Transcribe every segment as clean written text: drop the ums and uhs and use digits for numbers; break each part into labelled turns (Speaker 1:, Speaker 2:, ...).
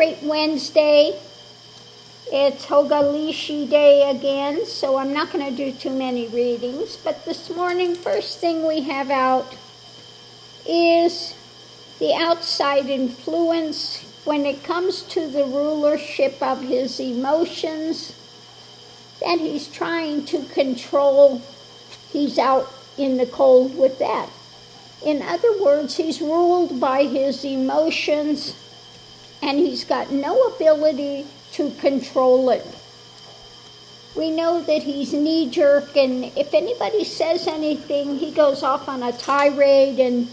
Speaker 1: great Wednesday. It's Hogalishi Day again, so I'm not going to do too many readings. But this morning, first thing we have out is the outside influence when it comes to the rulership of his emotions that he's trying to control. He's out in the cold with that. In other words, he's ruled by his emotions and he's got no ability to control it. We know that he's knee-jerk, and if anybody says anything, he goes off on a tirade and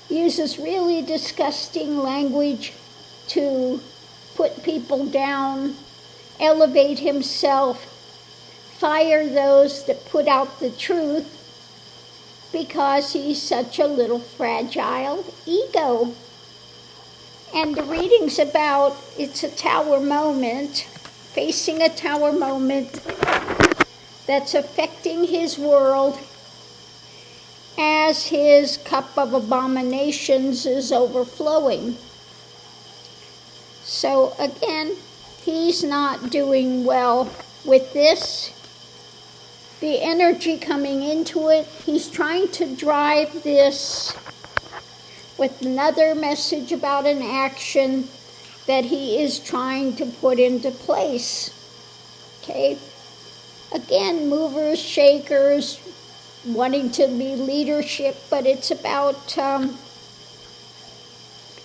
Speaker 1: uses really disgusting language to put people down, elevate himself, fire those that put out the truth, because he's such a little fragile ego. And the reading's about, it's a tower moment, facing a tower moment that's affecting his world as his cup of abominations is overflowing. So again, he's not doing well with this. The energy coming into it, he's trying to drive this with another message about an action that he is trying to put into place. Okay? Again, movers, shakers, wanting to be leadership, but it's about,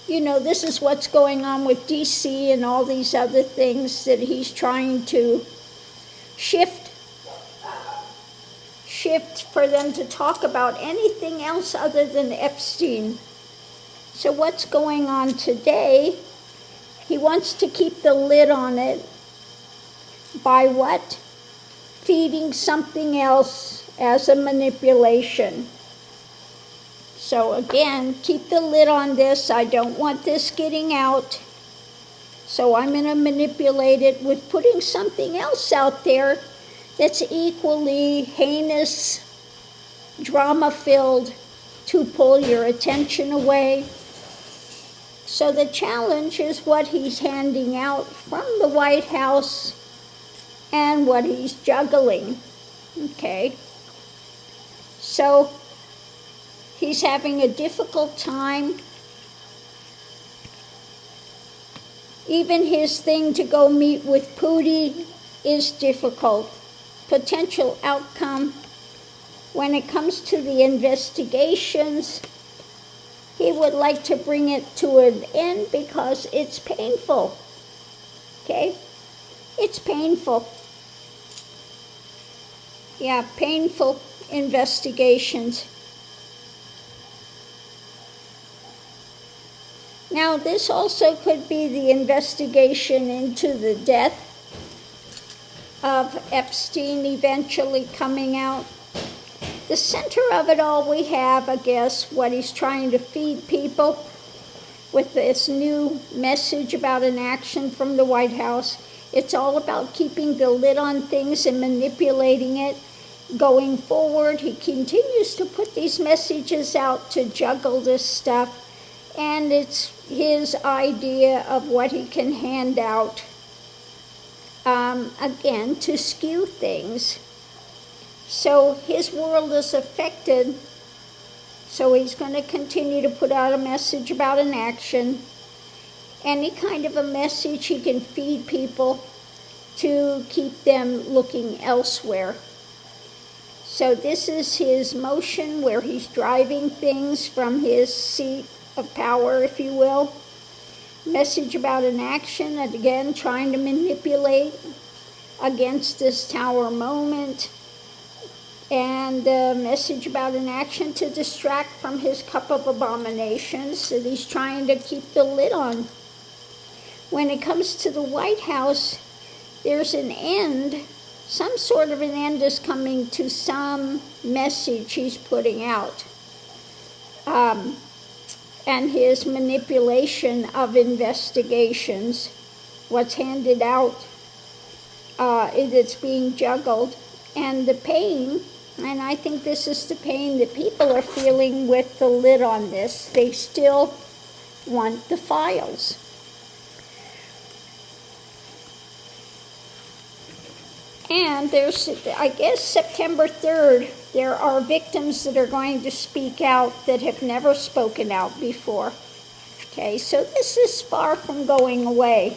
Speaker 1: this is what's going on with DC and all these other things that he's trying to shift for them to talk about anything else other than Epstein. So what's going on today? He wants to keep the lid on it by what? Feeding something else as a manipulation. So again, keep the lid on this. I don't want this getting out. So I'm going to manipulate it with putting something else out there that's equally heinous, drama-filled, to pull your attention away. So the challenge is what he's handing out from the White House and what he's juggling. Okay? So he's having a difficult time. Even his thing to go meet with Pootie is difficult. Potential outcome. When it comes to the investigations, he would like to bring it to an end because it's painful. Okay? It's painful. Yeah, painful investigations. Now, this also could be the investigation into the death of Epstein eventually coming out. The center of it all we have, I guess, what he's trying to feed people with this new message about an action from the White House. It's all about keeping the lid on things and manipulating it. Going forward, he continues to put these messages out to juggle this stuff, and it's his idea of what he can hand out. Again, to skew things. So his world is affected, so he's going to continue to put out a message about an action, any kind of a message he can feed people to keep them looking elsewhere. So this is his motion where he's driving things from his seat of power, if you will. Message about an action, and again, trying to manipulate against this tower moment. And a message about an action to distract from his cup of abominations that he's trying to keep the lid on. When it comes to the White House, there's an end. Some sort of an end is coming to some message he's putting out. And his manipulation of investigations, what's handed out, it's being juggled. And the pain, and I think this is the pain that people are feeling with the lid on this, they still want the files. And there's, I guess, September 3rd, there are victims that are going to speak out that have never spoken out before. Okay, so this is far from going away.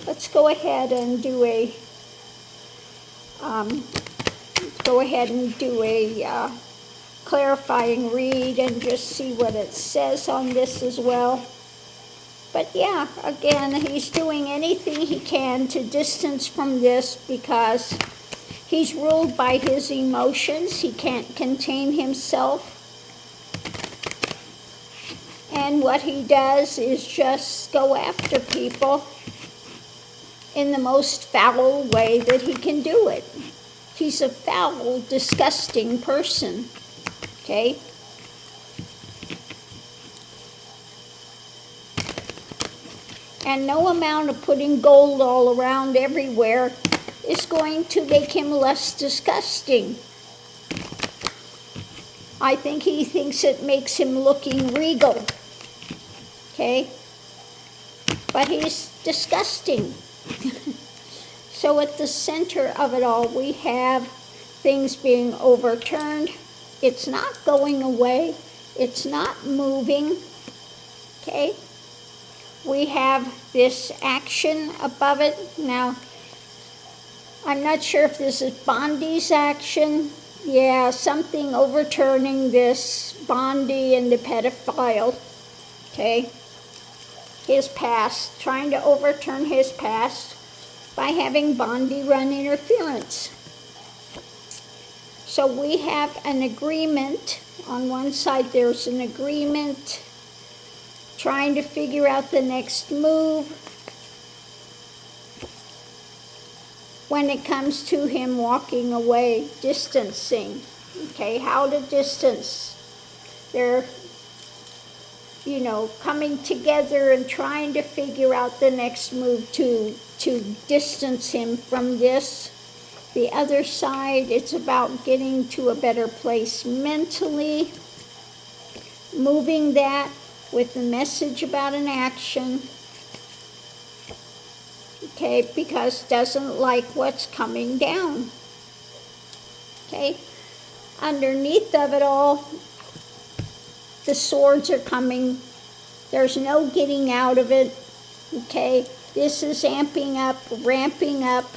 Speaker 1: Let's go ahead and do a clarifying read and just see what it says on this as well. But yeah, again, he's doing anything he can to distance from this because he's ruled by his emotions. He can't contain himself. And what he does is just go after people in the most foul way that he can do it. He's a foul, disgusting person. Okay? And no amount of putting gold all around everywhere is going to make him less disgusting. I think he thinks it makes him looking regal. Okay? But he's disgusting. So at the center of it all, we have things being overturned. It's not going away. It's not moving. Okay? We have this action above it. Now, I'm not sure if this is Bondi's action. Yeah, something overturning this Bondi and the pedophile. Okay? His past, trying to overturn his past by having Bondi run interference. So we have an agreement. On one side there's an agreement, trying to figure out the next move. When it comes to him walking away, distancing. Okay, how to distance. They're, coming together and trying to figure out the next move to distance him from this. The other side, it's about getting to a better place mentally, moving that with a message about an action. Okay, because doesn't like what's coming down. Okay, underneath of it all, the swords are coming. There's no getting out of it. Okay, this is amping up, ramping up.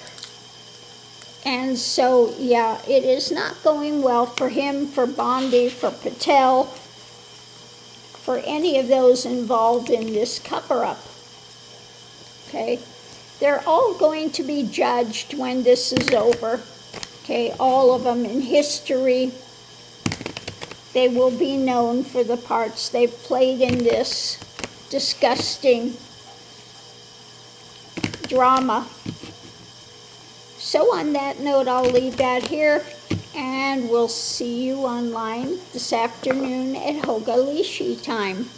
Speaker 1: And so, yeah, it is not going well for him, for Bondi, for Patel, for any of those involved in this cover-up. Okay, they're all going to be judged when this is over. Okay, all of them in history. They will be known for the parts they've played in this disgusting drama. So on that note, I'll leave that here, and we'll see you online this afternoon at Hogalishi time.